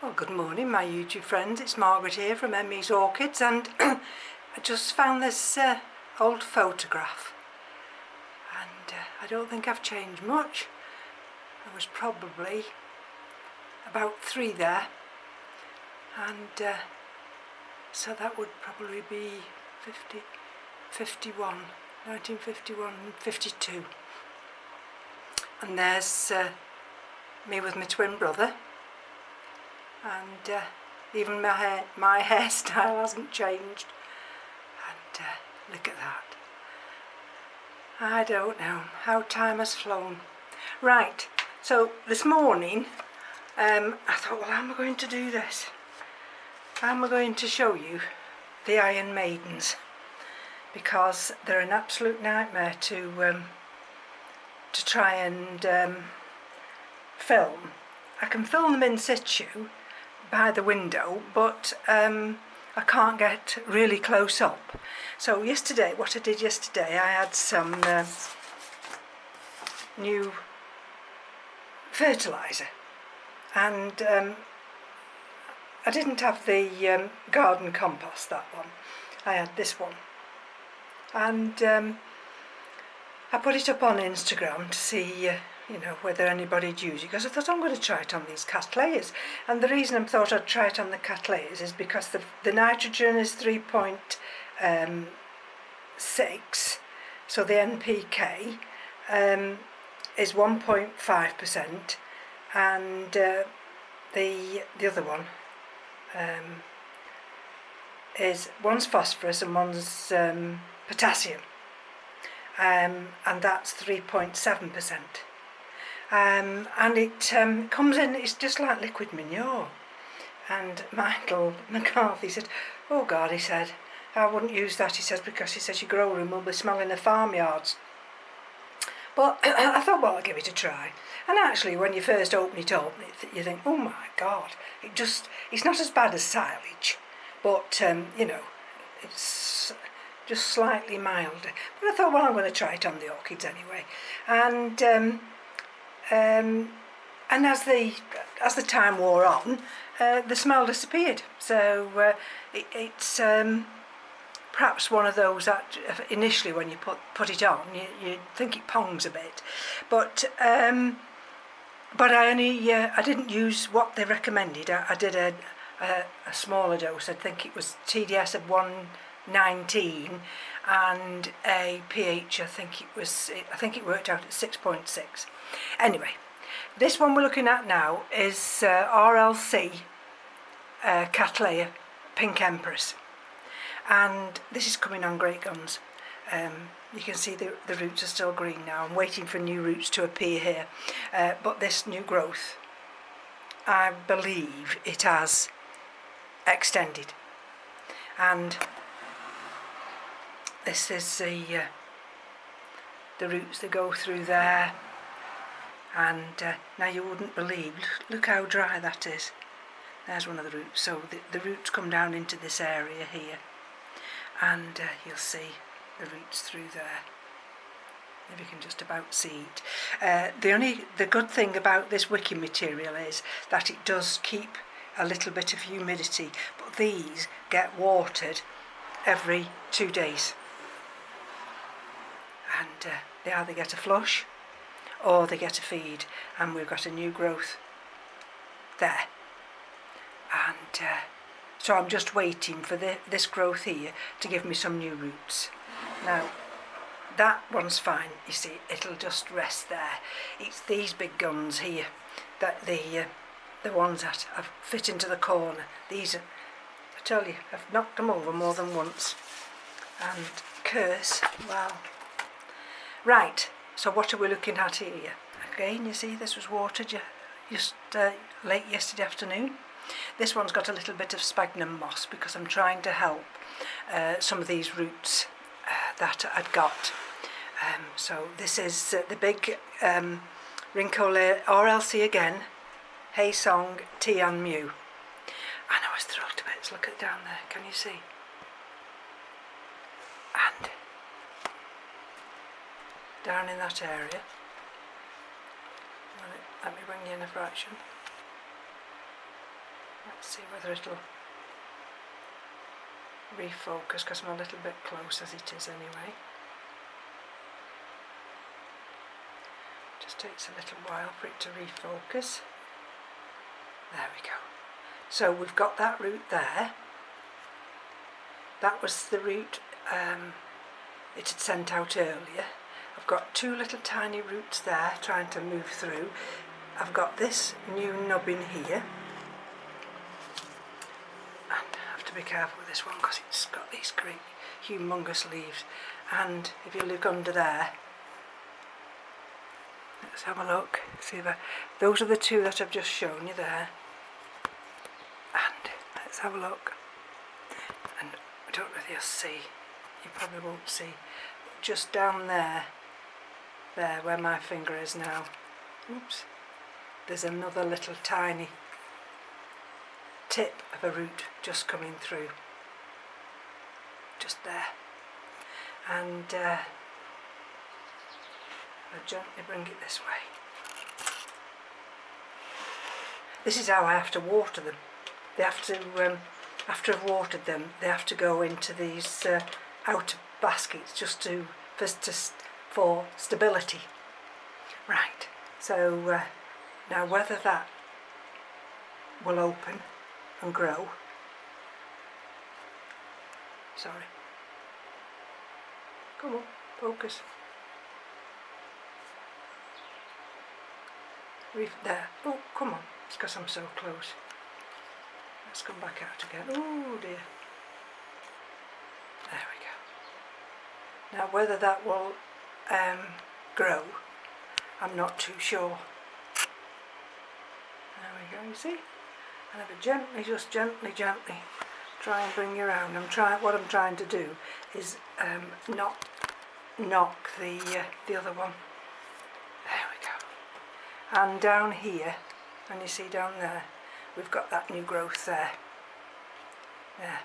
Well, good morning my YouTube friends, it's Margaret here from M.E.s Orchids, and I just found this old photograph, and I don't think I've changed much. There was probably about 3 there, and so that would probably be 1951, 52. And there's me with my twin brother, and even my hairstyle hasn't changed, and look at that. I don't know how time has flown. Right, so this morning I thought, well, how am I going to do this? How am I going to show you the Iron Maidens? Because they're an absolute nightmare to try and film. I can film them in situ by the window, but I can't get really close up. So yesterday, what I did yesterday, I had some new fertilizer, and I didn't have the garden compost, that one. I had this one, and I put it up on Instagram to see whether anybody'd use it, because I thought I'm going to try it on these Cattleyas. And the reason I thought I'd try it on the Cattleyas is because the nitrogen is 3.6, so the NPK is 1.5%, and the other one is, one's phosphorus and one's potassium, and that's 3.7%. And it comes in, it's just like liquid manure. And Michael McCarthy said, oh God, he said, I wouldn't use that, he says, because he says your grow room will be smelling of farmyards. But I thought, well, I'll give it a try. And actually, when you first open it up, you think, oh my God, it's not as bad as silage, but it's just slightly milder. But I thought, well, I'm going to try it on the orchids anyway. And as the time wore on, the smell disappeared. So it's perhaps one of those that initially when you put it on, you think it pongs a bit, but I didn't use what they recommended. I did a smaller dose. I think it was TDS of 119 and a pH. I think it worked out at 6.6. Anyway, this one we're looking at now is RLC Cattleya Pink Empress, and this is coming on great guns. You can see the roots are still green now. I'm waiting for new roots to appear here, but this new growth, I believe it has extended, and this is the roots that go through there. And now you wouldn't believe, look how dry that is. There's one of the roots. So the roots come down into this area here, and you'll see the roots through there. Maybe you can just about see it. The good thing about this wicking material is that it does keep a little bit of humidity, but these get watered every 2 days, and they either get a flush or they get a feed, and we've got a new growth there. And so I'm just waiting for this growth here to give me some new roots. Now that one's fine, you see, it'll just rest there. It's these big guns here, that the ones that have fit into the corner. These are, I tell you, I've knocked them over more than once. And curse, wow. Right. So what are we looking at here? Again, you see this was watered just late yesterday afternoon. This one's got a little bit of sphagnum moss because I'm trying to help some of these roots that I'd got. So this is the big Rincola RLC again, Hey Song, Tian Mu. And I was thrilled to bits. Look at down there, can you see? And down in that area, let me bring you in a fraction. Let's see whether it'll refocus, because I'm a little bit close as it is anyway. Just takes a little while for it to refocus. There we go. So we've got that root there. That was the root it had sent out earlier. I've got two little tiny roots there trying to move through. I've got this new nubbin here. And I have to be careful with this one because it's got these great humongous leaves. And if you look under there, let's have a look. See that? Those are the two that I've just shown you there. And let's have a look. And I don't know if you'll see. You probably won't see. But just down there where my finger is now. Oops. There's another little tiny tip of a root just coming through. Just there. And I'll gently bring it this way. This is how I have to water them. They have to, after I've watered them, they have to go into these outer baskets just for stability. Right, so now whether that will open and grow. Sorry. Come on, focus. There. Oh, come on. It's because I'm so close. Let's come back out again. Oh dear. There we go. Now whether that will grow, I'm not too sure. There we go, you see? And if I gently, just gently try and bring you around. What I'm trying to do is not knock the other one. There we go. And down here, and you see down there, we've got that new growth there. There,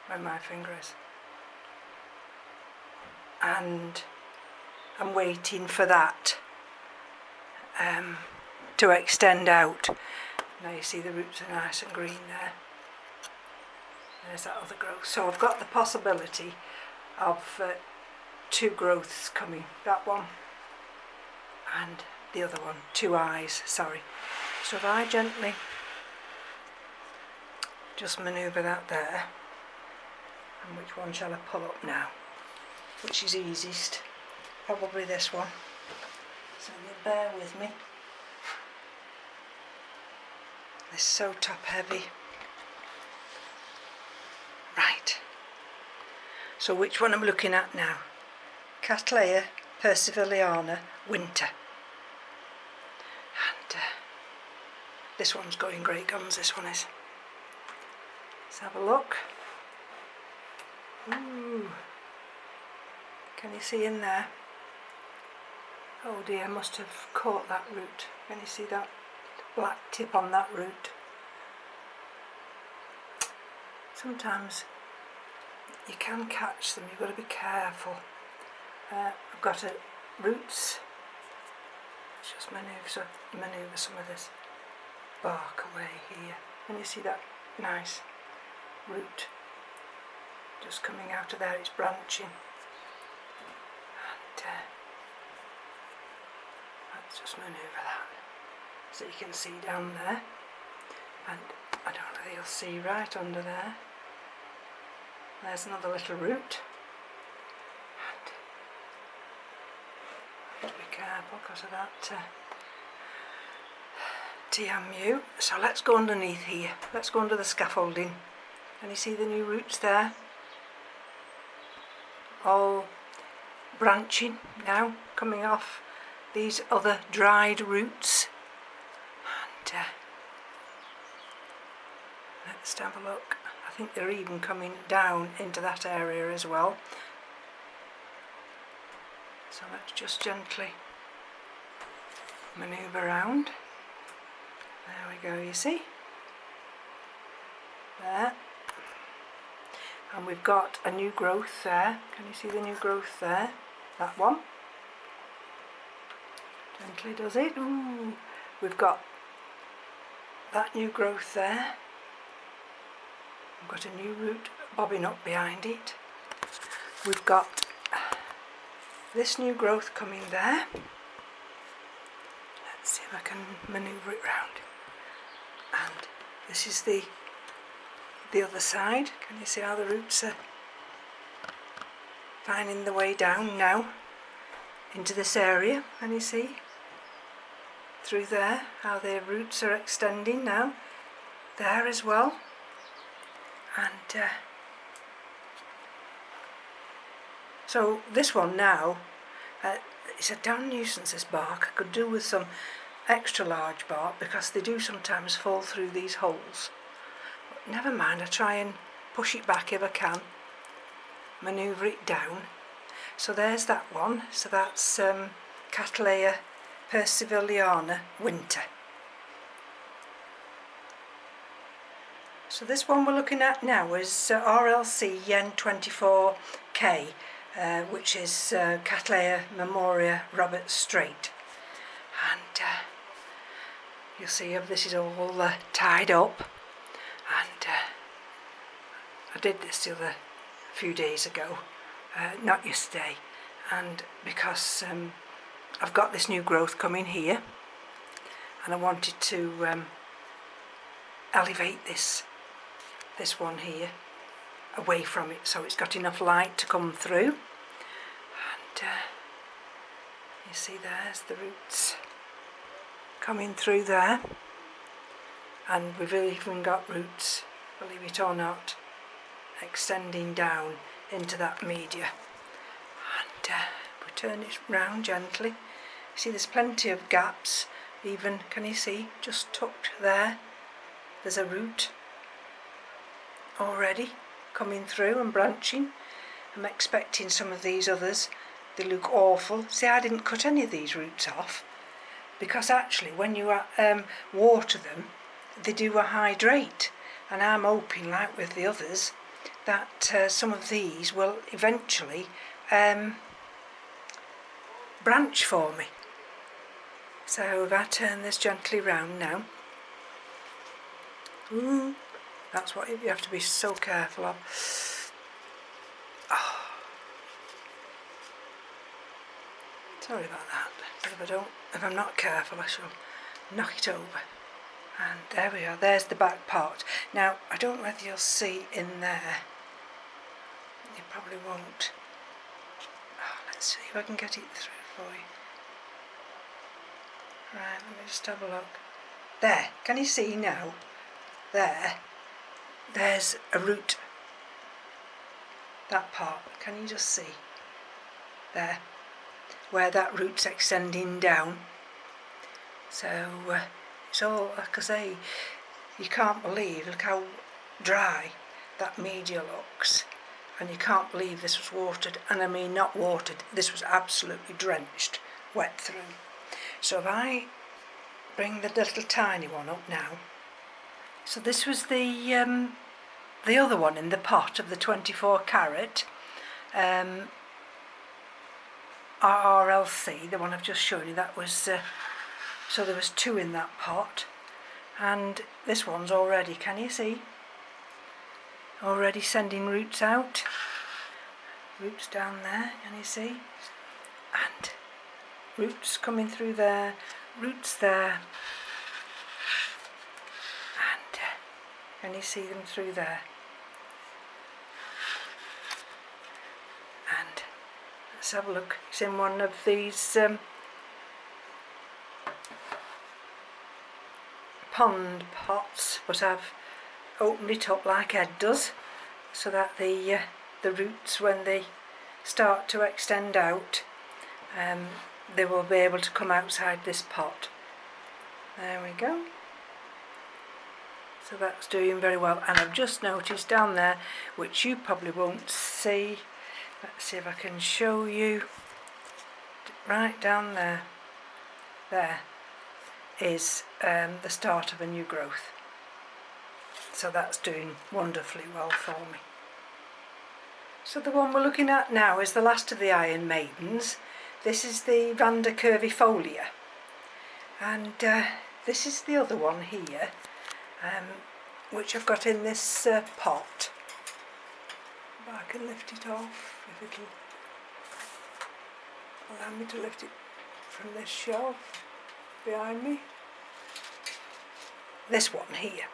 where my finger is. And I'm waiting for that to extend out. Now you see the roots are nice and green there. There's that other growth. So I've got the possibility of two growths coming. That one and the other one. Two eyes, sorry. So if I gently just manoeuvre that there, and which one shall I pull up now? Which is easiest? Probably this one. So you'll bear with me. It's so top heavy. Right. So which one I'm looking at now? Cattleya persifoliana winter. And this one's going great guns, this one is. Let's have a look. Ooh. Can you see in there? Oh dear, I must have caught that root. Can you see that black tip on that root? Sometimes you can catch them, you've got to be careful. I've got roots. Let's just manoeuvre some of this bark away here. Can you see that nice root just coming out of there? It's branching. And let's just manoeuvre that so you can see down there. And I don't know if you'll see right under there. There's another little root. And have to be careful because of that TMU. So let's go underneath here. Let's go under the scaffolding. Can you see the new roots there? All branching now, coming off these other dried roots. And let's have a look. I think they're even coming down into that area as well. So let's just gently manoeuvre around. There we go, you see? There. And we've got a new growth there. Can you see the new growth there? That one. Gently does it. Ooh. We've got that new growth there. We've got a new root bobbing up behind it. We've got this new growth coming there. Let's see if I can manoeuvre it round. And this is the other side. Can you see how the roots are finding the way down now into this area? Can you see through there how their roots are extending now there as well? And so this one now, it's a damn nuisance, this bark. I could do with some extra large bark because they do sometimes fall through these holes. But never mind, I try and push it back if I can, manoeuvre it down. So there's that one. So that's Cattleya perseveriana winter. So this one we're looking at now is RLC Yen 24K, which is Cattleya memoria Robert Strait. And you'll see this is all tied up. And I did this a few days ago, not yesterday. And because I've got this new growth coming here, and I wanted to elevate this one here away from it, so it's got enough light to come through. And you see there's the roots coming through there, and we've even got roots, believe it or not, extending down into that media. And we turn it round gently. See, there's plenty of gaps, even, can you see, just tucked there, there's a root already coming through and branching. I'm expecting some of these others, they look awful. See, I didn't cut any of these roots off because actually when you water them, they do hydrate, and I'm hoping, like with the others, that some of these will eventually branch for me. So if I turn this gently round now, ooh, that's what you have to be so careful of. Oh. Sorry about that, but if I'm not careful, I shall knock it over. And there we are, there's the back part. Now, I don't know whether you'll see in there, you probably won't. Oh, let's see if I can get it through for you. Right, let me just have a look. There, can you see now? There's a root. That part, can you just see? There, where that root's extending down. So it's all, like I say, you can't believe, look how dry that media looks. And you can't believe this was watered, and I mean not watered, this was absolutely drenched, wet through. So if I bring the little tiny one up now, so this was the other one in the pot of the 24 carat RLC, the one I've just shown you. That was so there was two in that pot, and this one's already, can you see, already sending roots out, roots down there, can you see, and roots coming through there, roots there, and can you see them through there? And let's have a look. It's in one of these pond pots, but I've opened it up like Ed does, so that the roots, when they start to extend out, they will be able to come outside this pot. There we go. So that's doing very well, and I've just noticed down there, which you probably won't see, let's see if I can show you, right down there, there is the start of a new growth. So that's doing wonderfully well for me. So the one we're looking at now is the last of the Iron Maidens. This is the Vanda and this is the other one here. which I've got in this pot. But I can lift it off if it'll allow me to lift it from this shelf behind me. This one here.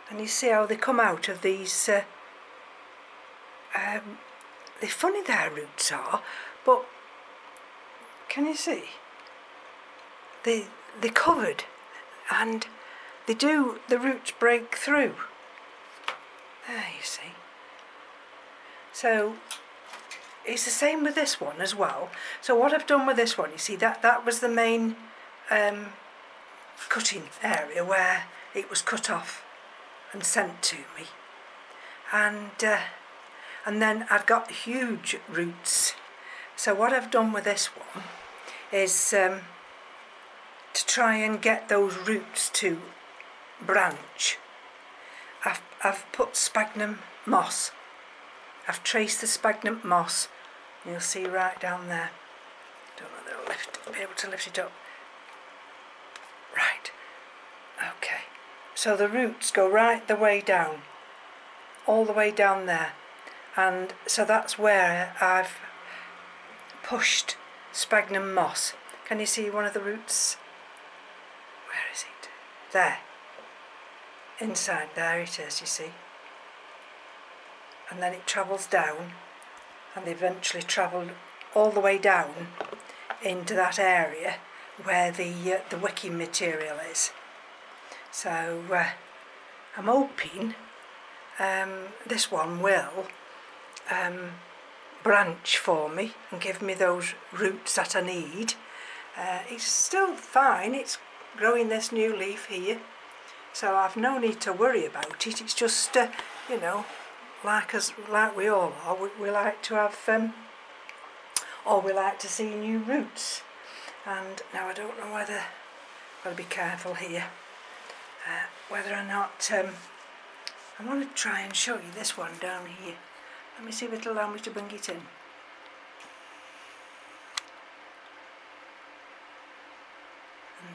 And you see how they come out of these, they're funny their roots are, but can you see? They're covered and the roots break through. There you see. So it's the same with this one as well. So what I've done with this one, you see that was the main cutting area where it was cut off and sent to me, and then I've got huge roots. So what I've done with this one is to try and get those roots to branch. I've put sphagnum moss. I've traced the sphagnum moss. You'll see right down there. Don't know whether I'll be able to lift it up. Right. Okay. So the roots go right the way down, all the way down there, and so that's where I've pushed sphagnum moss. Can you see one of the roots? Where is it? There. Inside there it is, you see. And then it travels down, and they eventually travel all the way down into that area where the wicking material is. So I'm hoping this one will branch for me and give me those roots that I need. It's still fine, it's growing this new leaf here, so I've no need to worry about it. It's just, you know, like we all are, we like to have, or we like to see new roots. And now I don't know whether, I've got to be careful here, whether or not, I want to try and show you this one down here. Let me see if it'll allow me to bring it in. And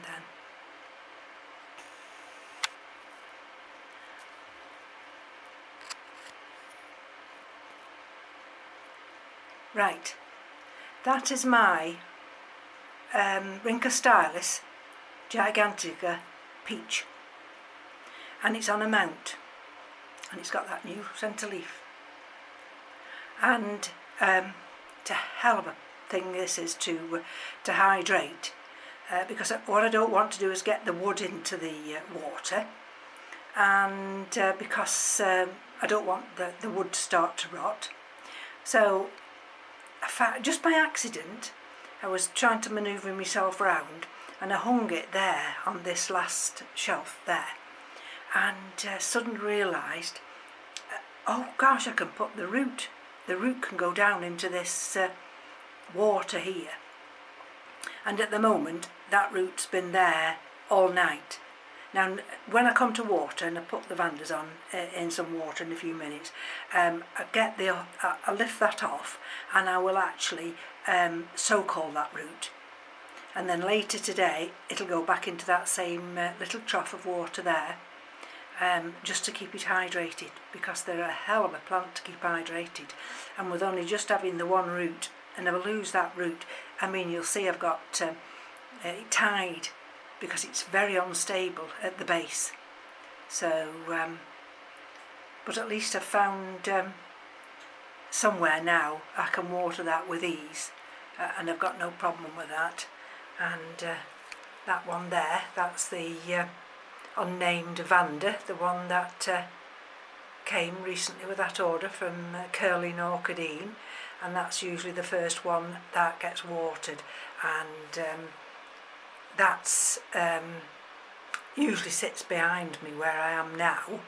then right, that is my Rinca Stylis Gigantica Peach, and it's on a mount, and it's got that new centre leaf, and it's a hell of a thing this is to hydrate, because what I don't want to do is get the wood into the water, and because I don't want the wood to start to rot. So just by accident I was trying to manoeuvre myself round, and I hung it there on this last shelf there, and suddenly realised, oh gosh, I can put the root can go down into this water here, and at the moment that root's been there all night. Now when I come to water and I put the Vandas on in some water in a few minutes, I lift that off, and I will actually soak all that root, and then later today it'll go back into that same little trough of water there, just to keep it hydrated, because they're a hell of a plant to keep hydrated, and with only just having the one root, and if I lose that root, I mean, you'll see I've got it tied, because it's very unstable at the base. So but at least I've found somewhere now I can water that with ease, and I've got no problem with that. And that one there, that's the unnamed Vanda, the one that came recently with that order from Curling Orchid, and that's usually the first one that gets watered, and that's usually sits behind me where I am now,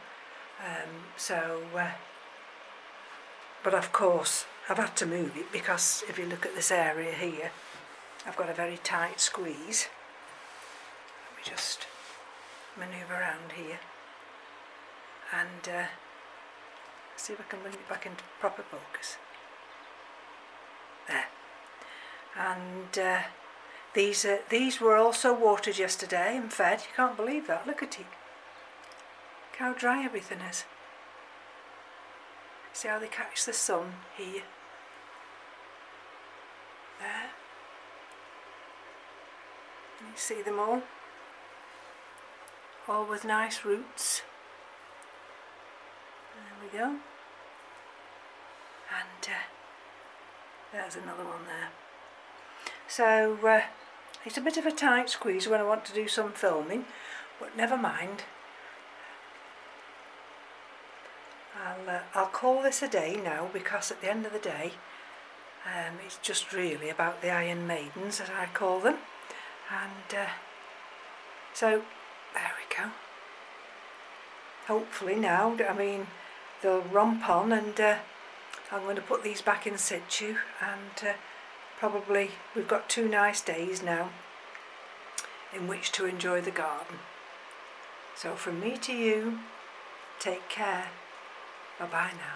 but of course I've had to move it, because if you look at this area here, I've got a very tight squeeze. Let me just manoeuvre around here and see if I can bring it back into proper focus. There. And these were also watered yesterday and fed. You can't believe that. Look at it. how dry everything is. See how they catch the sun here. There. You see them all? All with nice roots. There we go. And there's another one there. So it's a bit of a tight squeeze when I want to do some filming, but never mind. I'll call this a day now, because at the end of the day it's just really about the Iron Maidens, as I call them. And so there we go. Hopefully now, I mean, they'll romp on, and I'm going to put these back in situ, and probably we've got 2 nice days now in which to enjoy the garden. So from me to you, take care. Bye bye now.